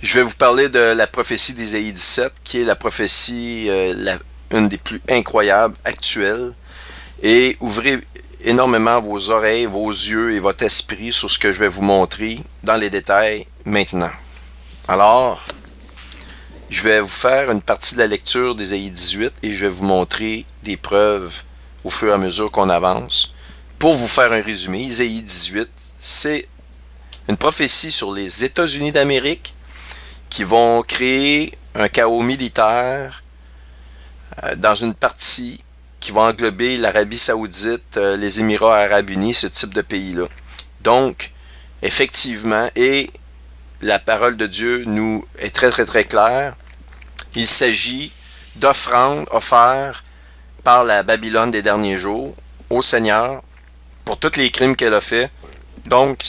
Je vais vous parler de la prophétie d'Ésaïe 17, qui est la prophétie, une des plus incroyables actuelles. Et ouvrez énormément vos oreilles, vos yeux et votre esprit sur ce que je vais vous montrer dans les détails maintenant. Alors, je vais vous faire une partie de la lecture d'Ésaïe 18 et je vais vous montrer des preuves au fur et à mesure qu'on avance. Pour vous faire un résumé, Ésaïe 18, c'est une prophétie sur les États-Unis d'Amérique qui vont créer un chaos militaire dans une partie qui va englober l'Arabie Saoudite, les Émirats Arabes Unis, ce type de pays-là. Donc, effectivement, et la parole de Dieu nous est très claire, il s'agit d'offrandes offertes par la Babylone des derniers jours au Seigneur pour tous les crimes qu'elle a fait. Donc,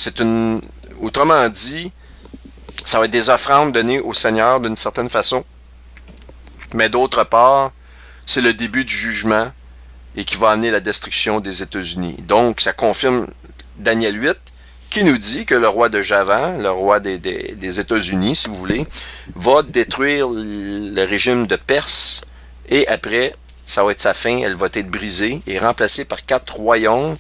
autrement dit, ça va être des offrandes données au Seigneur d'une certaine façon. Mais d'autre part, c'est le début du jugement et qui va amener la destruction des États-Unis. Donc, ça confirme Daniel 8, qui nous dit que le roi de Javan, le roi des États-Unis, si vous voulez, va détruire le régime de Perse et après, ça va être sa fin, elle va être brisée et remplacée par 4 royaumes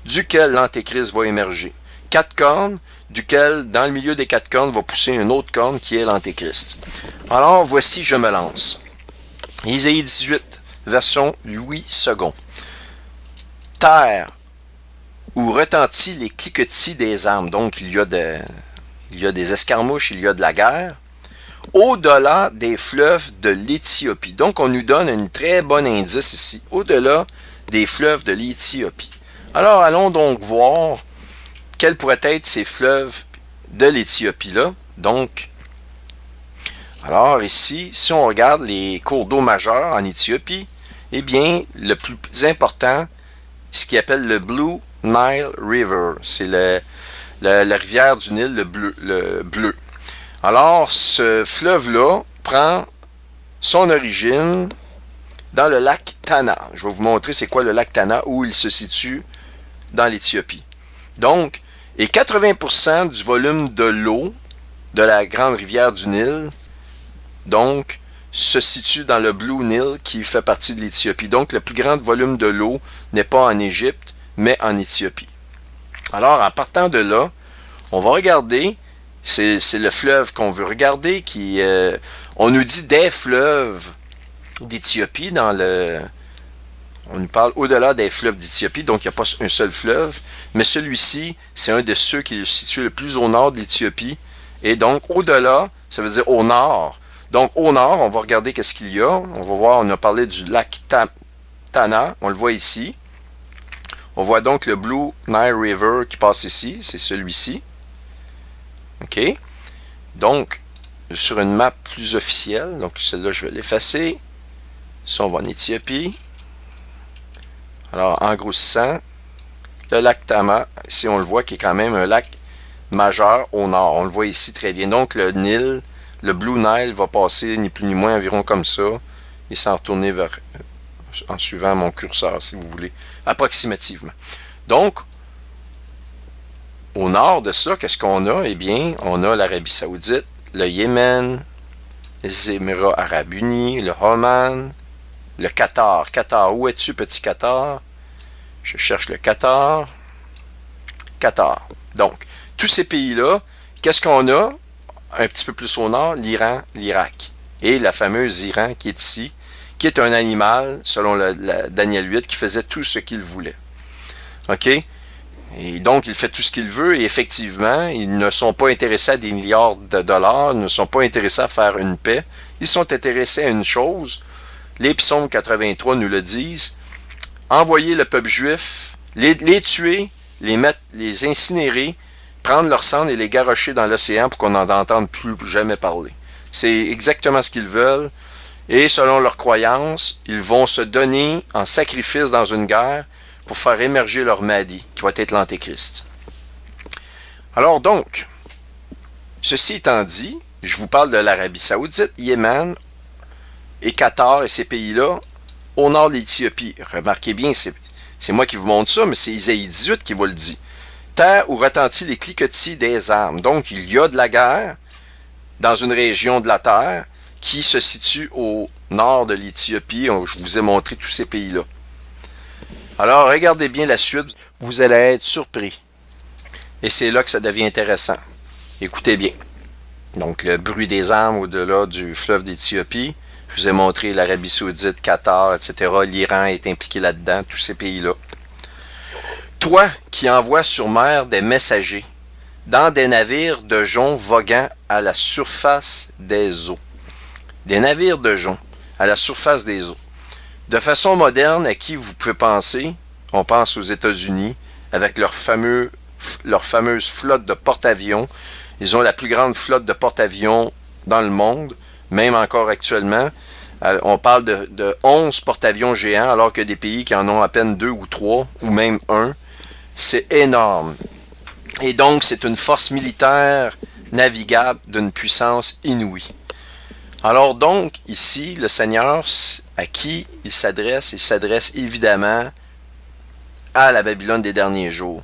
duquel l'Antéchrist va émerger. 4 cornes, duquel, dans le milieu des 4 cornes, va pousser une autre corne qui est l'Antéchrist. Alors, voici, je me lance. Ésaïe 18, version 8 secondes. Terre, où retentit les cliquetis des armes. Donc, il y a des escarmouches, il y a de la guerre. Au-delà des fleuves de l'Éthiopie. Donc, on nous donne un très bon indice ici. Au-delà des fleuves de l'Éthiopie. Alors, allons donc voir quels pourraient être ces fleuves de l'Éthiopie-là. Donc, alors ici, si on regarde les cours d'eau majeurs en Éthiopie, eh bien, le plus important, ce qu'ils appellent le Blue Nile River. C'est la rivière du Nil, le bleu. Alors, ce fleuve-là prend son origine dans le lac Tana. Je vais vous montrer c'est quoi le lac Tana, où il se situe dans l'Éthiopie. Donc, et 80% du volume de l'eau de la grande rivière du Nil, donc, se situe dans le Blue Nile qui fait partie de l'Éthiopie. Donc, le plus grand volume de l'eau n'est pas en Égypte, mais en Éthiopie. Alors, en partant de là, on va regarder, c'est le fleuve qu'on veut regarder, on nous dit des fleuves d'Éthiopie on nous parle au-delà des fleuves d'Éthiopie, donc il n'y a pas un seul fleuve, mais celui-ci, c'est un de ceux qui est situé le plus au nord de l'Éthiopie, et donc au-delà, ça veut dire au nord. Donc au nord, on va regarder qu'est-ce qu'il y a, on va voir, on a parlé du lac Tana, on le voit ici. On voit donc le Blue Nile River qui passe ici, c'est celui-ci. OK? Donc, sur une map plus officielle, donc celle-là, je vais l'effacer. Si on va en Éthiopie. Alors, en grossissant, le lac Tama, ici on le voit, qui est quand même un lac majeur au nord. On le voit ici très bien. Donc, le Nil, le Blue Nile va passer ni plus ni moins environ comme ça et s'en retourner en suivant mon curseur, si vous voulez, approximativement. Donc, au nord de ça, qu'est-ce qu'on a? Eh bien, on a l'Arabie Saoudite, le Yémen, les Émirats Arabes Unis, le Oman, le Qatar. Qatar, où es-tu, petit Qatar? Je cherche le Qatar. Qatar. Donc, tous ces pays-là, qu'est-ce qu'on a? Un petit peu plus au nord, l'Iran, l'Irak. Et la fameuse Iran qui est ici, qui est un animal, selon Daniel 8, qui faisait tout ce qu'il voulait. OK? Et donc, il fait tout ce qu'il veut, et effectivement, ils ne sont pas intéressés à des milliards de dollars, ils ne sont pas intéressés à faire une paix. Ils sont intéressés à une chose, les psaumes 83 nous le disent, envoyer le peuple juif, les tuer, les incinérer, prendre leurs cendres et les garrocher dans l'océan pour qu'on n'en entende plus jamais parler. C'est exactement ce qu'ils veulent. Et selon leurs croyances, ils vont se donner en sacrifice dans une guerre pour faire émerger leur Mahdi, qui va être l'Antéchrist. Alors donc, ceci étant dit, je vous parle de l'Arabie Saoudite, Yémen et Qatar et ces pays-là au nord de l'Éthiopie. Remarquez bien, c'est moi qui vous montre ça, mais c'est Ésaïe 18 qui vous le dit. Terre où retentit les cliquetis des armes. Donc, il y a de la guerre, dans une région de la Terre qui se situe au nord de l'Éthiopie. Je vous ai montré tous ces pays-là. Alors, regardez bien la suite, vous allez être surpris. Et c'est là que ça devient intéressant. Écoutez bien. Donc, le bruit des armes au-delà du fleuve d'Éthiopie. Je vous ai montré l'Arabie Saoudite, Qatar, etc. L'Iran est impliqué là-dedans, tous ces pays-là. Toi qui envoies sur mer des messagers dans des navires de joncs voguant à la surface des eaux. Des navires de joncs à la surface des eaux. De façon moderne, à qui vous pouvez penser? On pense aux États-Unis, avec leur fameuse flotte de porte-avions. Ils ont la plus grande flotte de porte-avions dans le monde, même encore actuellement. On parle de 11 porte-avions géants, alors que des pays qui en ont à peine 2 ou 3, ou même 1. C'est énorme. Et donc, c'est une force militaire navigable d'une puissance inouïe. Alors donc, ici, le Seigneur, à qui il s'adresse évidemment à la Babylone des derniers jours.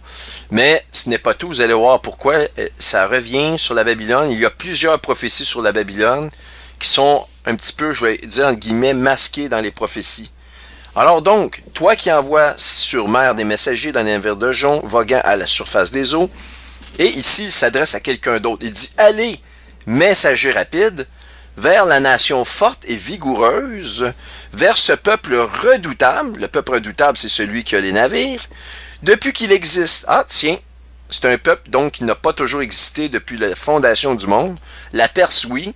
Mais ce n'est pas tout, vous allez voir pourquoi ça revient sur la Babylone. Il y a plusieurs prophéties sur la Babylone qui sont un petit peu, je vais dire entre guillemets, masquées dans les prophéties. Alors donc, toi qui envoies sur mer des messagers dans les navires de joncs voguant à la surface des eaux, et ici il s'adresse à quelqu'un d'autre. Il dit, allez, messager rapide, vers la nation forte et vigoureuse, vers ce peuple redoutable. Le peuple redoutable, c'est celui qui a les navires, depuis qu'il existe. Ah, tiens, c'est un peuple donc qui n'a pas toujours existé depuis la fondation du monde. La Perse, oui.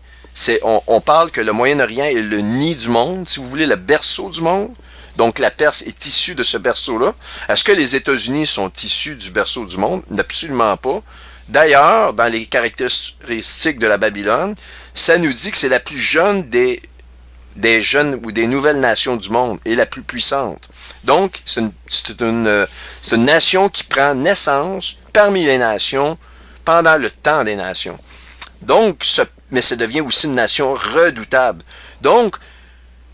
On parle que le Moyen-Orient est le nid du monde, si vous voulez, le berceau du monde. Donc la Perse est issue de ce berceau-là. Est-ce que les États-Unis sont issus du berceau du monde? Absolument pas. D'ailleurs, dans les caractéristiques de la Babylone, ça nous dit que c'est la plus jeune des jeunes ou des nouvelles nations du monde et la plus puissante. Donc, c'est une nation qui prend naissance parmi les nations pendant le temps des nations. Donc, mais ça devient aussi une nation redoutable. Donc,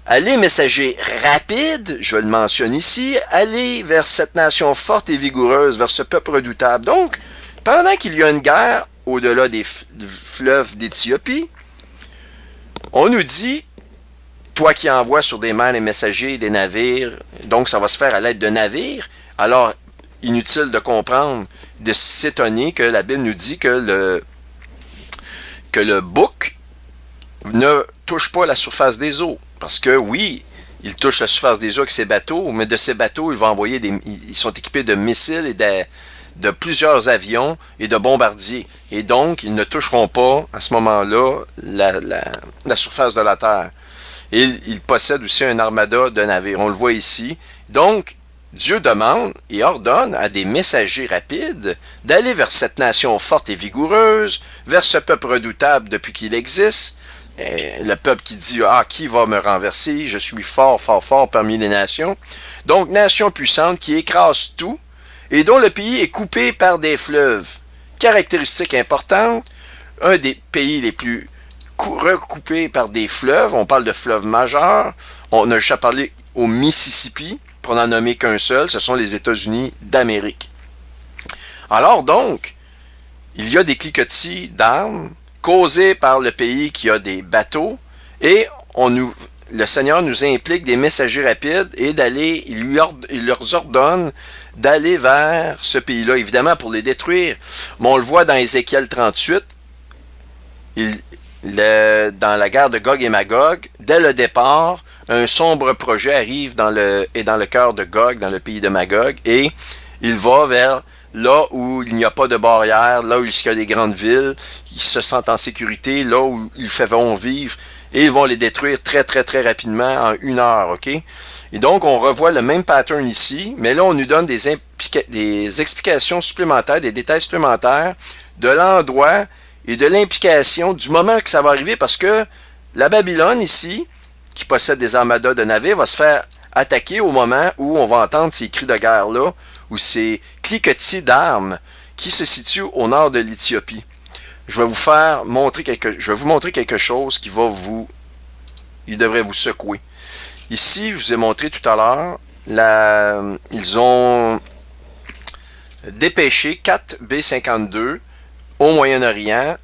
allez, messagers rapides, je le mentionne ici, allez vers cette nation forte et vigoureuse, vers ce peuple redoutable. Donc, pendant qu'il y a une guerre au-delà des fleuves d'Éthiopie, on nous dit, toi qui envoies sur des mers les messagers, des navires, donc ça va se faire à l'aide de navires, alors inutile de comprendre, de s'étonner que la Bible nous dit que le bouc ne touche pas la surface des eaux. Parce que oui, il touche la surface des eaux avec ses bateaux, mais de ces bateaux, il va envoyer ils sont équipés de missiles et de plusieurs avions et de bombardiers. Et donc, ils ne toucheront pas, à ce moment-là, la surface de la Terre. Et ils possèdent aussi un armada de navires. On le voit ici. Donc, Dieu demande et ordonne à des messagers rapides d'aller vers cette nation forte et vigoureuse, vers ce peuple redoutable depuis qu'il existe, le peuple qui dit « Ah, qui va me renverser? Je suis fort, fort, fort parmi les nations. » Donc, nation puissante qui écrase tout et dont le pays est coupé par des fleuves. Caractéristique importante, un des pays les plus recoupés par des fleuves, on parle de fleuves majeurs, on a déjà parlé au Mississippi, pour n'en nommer qu'un seul, ce sont les États-Unis d'Amérique. Alors donc, il y a des cliquetis d'armes causés par le pays qui a des bateaux, et le Seigneur nous implique des messagers rapides et il leur ordonne d'aller vers ce pays-là, évidemment pour les détruire. Mais on le voit dans Ézéchiel 38, dans la guerre de Gog et Magog, dès le départ, un sombre projet arrive dans le cœur de Gog, dans le pays de Magog, et il va vers là où il n'y a pas de barrière, là où il y a des grandes villes, ils se sentent en sécurité, là où ils vont vivre, et ils vont les détruire très très très rapidement en 1 heure, ok? Et donc on revoit le même pattern ici, mais là on nous donne des explications supplémentaires, des détails supplémentaires de l'endroit et de l'implication du moment que ça va arriver, parce que la Babylone ici, qui possède des armadas de navires, va se faire attaquer au moment où on va entendre ces cris de guerre-là, ou ces cliquetis d'armes qui se situent au nord de l'Éthiopie. Je vais vous montrer quelque chose qui il devrait vous secouer. Ici, je vous ai montré tout à l'heure, ils ont dépêché 4 B-52 au Moyen-Orient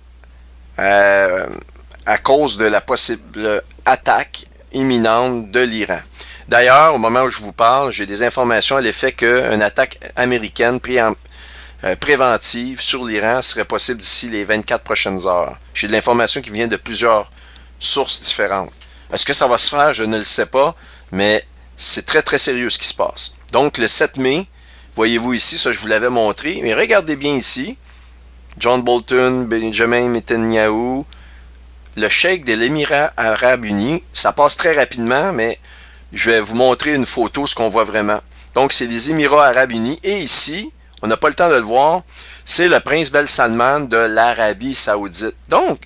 à cause de la possible attaque imminente de l'Iran. D'ailleurs, au moment où je vous parle, j'ai des informations à l'effet qu'une attaque américaine préventive sur l'Iran serait possible d'ici les 24 prochaines heures. J'ai de l'information qui vient de plusieurs sources différentes. Est-ce que ça va se faire? Je ne le sais pas, mais c'est très très sérieux ce qui se passe. Donc le 7 mai, voyez-vous ici, ça je vous l'avais montré, mais regardez bien ici, John Bolton, Benjamin Netanyahu, le cheikh de l'Émirat arabe uni, ça passe très rapidement, mais je vais vous montrer une photo, ce qu'on voit vraiment. Donc, c'est les Émirats arabes unis. Et ici, on n'a pas le temps de le voir, c'est le prince Ben Salman de l'Arabie saoudite. Donc,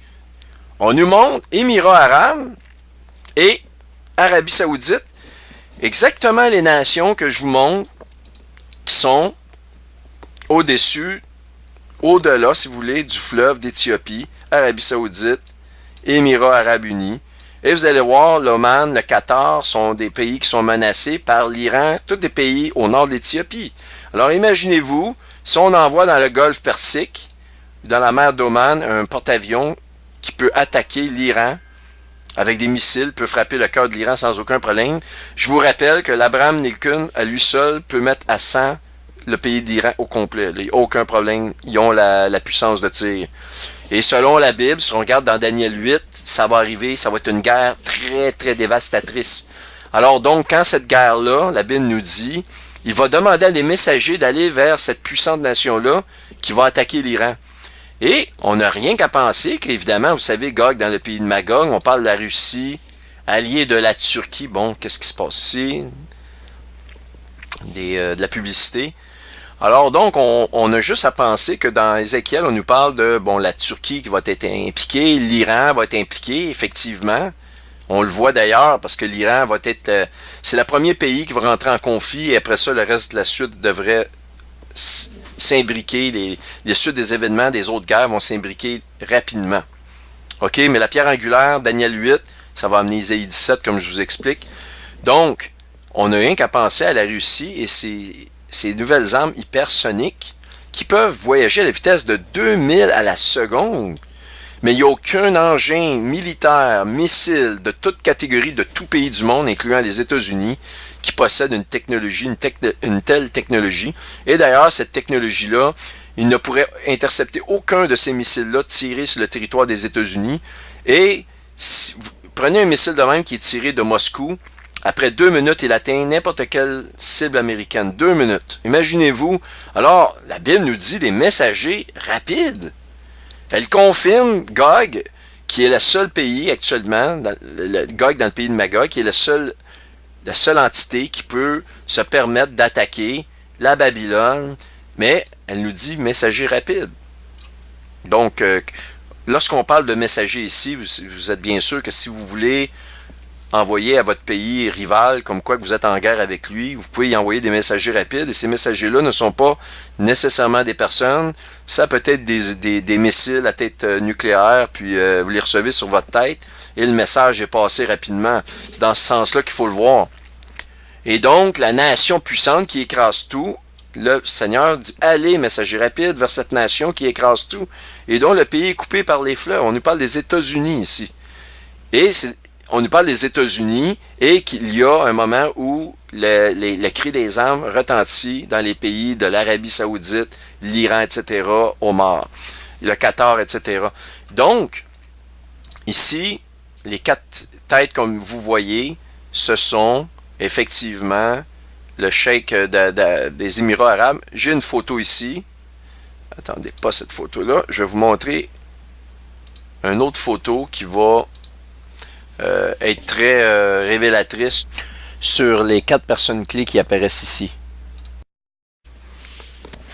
on nous montre Émirats arabes et Arabie saoudite, exactement les nations que je vous montre, qui sont au-dessus, au-delà, si vous voulez, du fleuve d'Éthiopie, Arabie saoudite, Émirats arabes unis. Et vous allez voir, l'Oman, le Qatar sont des pays qui sont menacés par l'Iran, tous des pays au nord de l'Éthiopie. Alors imaginez-vous, si on envoie dans le golfe Persique, dans la mer d'Oman, un porte-avions qui peut attaquer l'Iran avec des missiles, peut frapper le cœur de l'Iran sans aucun problème. Je vous rappelle que l'Abraham Lincoln, à lui seul, peut mettre à 100 le pays d'Iran au complet. Il n'y a aucun problème. Ils ont la puissance de tir. Et selon la Bible, si on regarde dans Daniel 8, ça va arriver, ça va être une guerre très, très dévastatrice. Alors donc, quand cette guerre-là, la Bible nous dit, il va demander à des messagers d'aller vers cette puissante nation-là qui va attaquer l'Iran. Et on n'a rien qu'à penser qu'évidemment, vous savez, Gog, dans le pays de Magog, on parle de la Russie, alliée de la Turquie. Bon, qu'est-ce qui se passe ici? De la publicité. Alors donc, on a juste à penser que dans Ézéchiel, on nous parle de la Turquie qui va être impliquée, l'Iran va être impliqué, effectivement. On le voit d'ailleurs parce que l'Iran va être... c'est le premier pays qui va rentrer en conflit et après ça, le reste de la suite devrait s'imbriquer. Les suites des événements des autres guerres vont s'imbriquer rapidement. OK, mais la pierre angulaire, Daniel 8, ça va amener Isaïe 17 comme je vous explique. Donc, on n'a rien qu'à penser à la Russie et ces nouvelles armes hypersoniques qui peuvent voyager à la vitesse de 2000 à la seconde. Mais il n'y a aucun engin militaire, missile de toute catégorie, de tout pays du monde, incluant les États-Unis, qui possède une technologie, une telle technologie. Et d'ailleurs, cette technologie-là, il ne pourrait intercepter aucun de ces missiles-là tirés sur le territoire des États-Unis. Et si vous prenez un missile de même qui est tiré de Moscou, après 2 minutes, il atteint n'importe quelle cible américaine. 2 minutes. Imaginez-vous. Alors, la Bible nous dit des messagers rapides. Elle confirme Gog, qui est le seul pays actuellement, Gog dans le pays de Magog, qui est la seule entité qui peut se permettre d'attaquer la Babylone, mais elle nous dit messager rapide. Donc, lorsqu'on parle de messager ici, vous êtes bien sûr que si vous voulez envoyer à votre pays rival, comme quoi que vous êtes en guerre avec lui, vous pouvez y envoyer des messagers rapides, et ces messagers-là ne sont pas nécessairement des personnes, ça peut être des missiles à tête nucléaire, puis vous les recevez sur votre tête, et le message est passé rapidement. C'est dans ce sens-là qu'il faut le voir. Et donc, la nation puissante qui écrase tout, le Seigneur dit, allez, messager rapide, vers cette nation qui écrase tout, et dont le pays est coupé par les fleuves. On nous parle des États-Unis ici. Et on nous parle des États-Unis et qu'il y a un moment où le cri des armes retentit dans les pays de l'Arabie saoudite, l'Iran, etc., Oman, le Qatar, etc. Donc, ici, les 4 têtes, comme vous voyez, ce sont effectivement le cheikh des Émirats arabes. J'ai une photo ici. Attendez, pas cette photo-là. Je vais vous montrer une autre photo qui va être très révélatrice sur les 4 personnes clés qui apparaissent ici.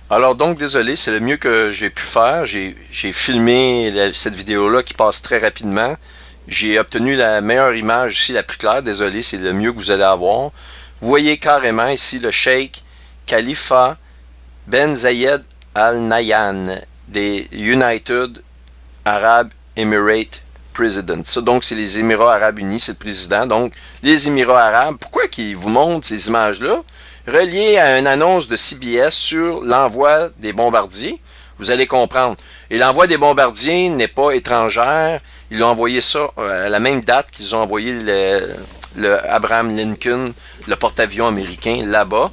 Alors donc, désolé, c'est le mieux que j'ai pu faire. J'ai filmé cette vidéo-là qui passe très rapidement. J'ai obtenu la meilleure image ici, la plus claire. Désolé, c'est le mieux que vous allez avoir. Vous voyez carrément ici le cheikh Khalifa Ben Zayed Al Nahyan des United Arab Emirates President. Ça, donc, c'est les Émirats arabes unis, c'est le président. Donc, les Émirats arabes, pourquoi qu'ils vous montrent ces images-là? Reliées à une annonce de CBS sur l'envoi des bombardiers, vous allez comprendre. Et l'envoi des bombardiers n'est pas étrangère Ils ont envoyé ça à la même date qu'ils ont envoyé le Abraham Lincoln, le porte-avions américain, là-bas.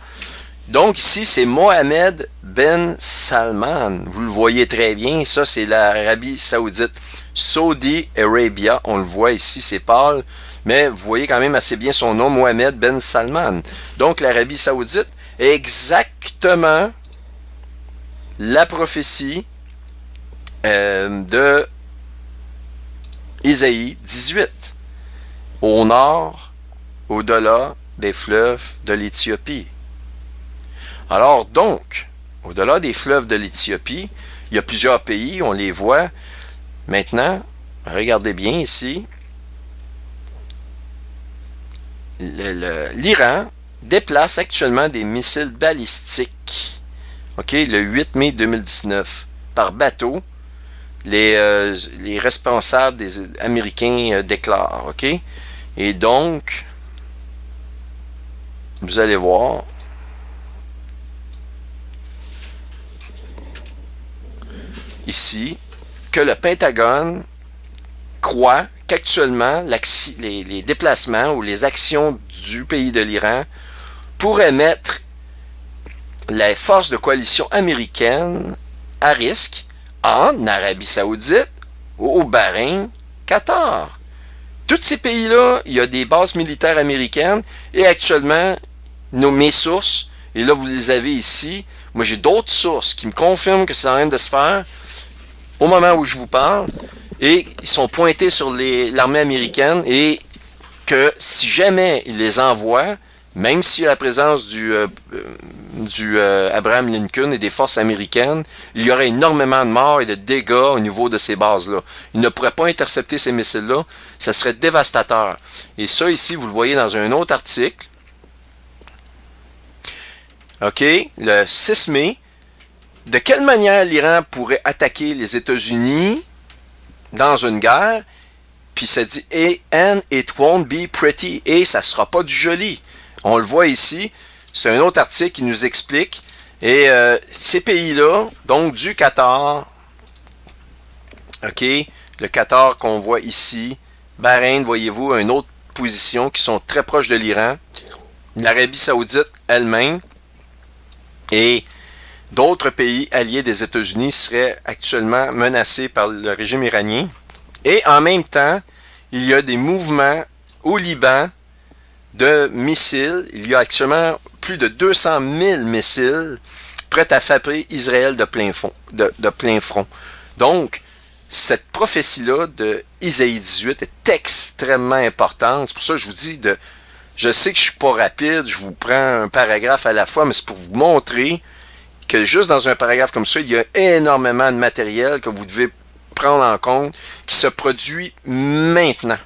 Donc ici, c'est Mohammed Ben Salman. Vous le voyez très bien. Ça, c'est l'Arabie Saoudite. Saudi Arabia. On le voit ici, c'est pâle. Mais vous voyez quand même assez bien son nom, Mohammed Ben Salman. Donc l'Arabie Saoudite est exactement la prophétie de Isaïe 18. Au nord, au-delà des fleuves de l'Éthiopie. Alors donc, au-delà des fleuves de l'Éthiopie, il y a plusieurs pays, on les voit. Maintenant, regardez bien ici. L'Iran déplace actuellement des missiles balistiques. OK, le 8 mai 2019, par bateau. Les responsables des Américains déclarent. OK? Et donc, vous allez voir. Ici, que le Pentagone croit qu'actuellement, les déplacements ou les actions du pays de l'Iran pourraient mettre les forces de coalition américaines à risque en Arabie Saoudite, au Bahreïn, Qatar. Tous ces pays-là, il y a des bases militaires américaines et actuellement, mes sources, et là vous les avez ici, moi j'ai d'autres sources qui me confirment que c'est en train de se faire au moment où je vous parle, et ils sont pointés sur l'armée américaine, et que si jamais ils les envoient, même s'il y a la présence du Abraham Lincoln et des forces américaines, il y aurait énormément de morts et de dégâts au niveau de ces bases-là. Ils ne pourraient pas intercepter ces missiles-là, ça serait dévastateur. Et ça ici, vous le voyez dans un autre article. OK, le 6 mai, de quelle manière l'Iran pourrait attaquer les États-Unis dans une guerre? Puis ça dit and it won't be pretty, et ça sera pas du joli. On le voit ici, c'est un autre article qui nous explique. Et ces pays-là, donc du Qatar, OK, le Qatar qu'on voit ici, Bahreïn, voyez-vous, une autre position qui sont très proches de l'Iran, l'Arabie Saoudite elle-même, et d'autres pays alliés des États-Unis seraient actuellement menacés par le régime iranien. Et en même temps, il y a des mouvements au Liban de missiles. Il y a actuellement plus de 200 000 missiles prêts à frapper Israël de plein front. Donc, cette prophétie-là de Isaïe 18 est extrêmement importante. C'est pour ça que je vous dis, je sais que je suis pas rapide, je vous prends un paragraphe à la fois, mais c'est pour vous montrer que juste dans un paragraphe comme ça, il y a énormément de matériel que vous devez prendre en compte qui se produit maintenant.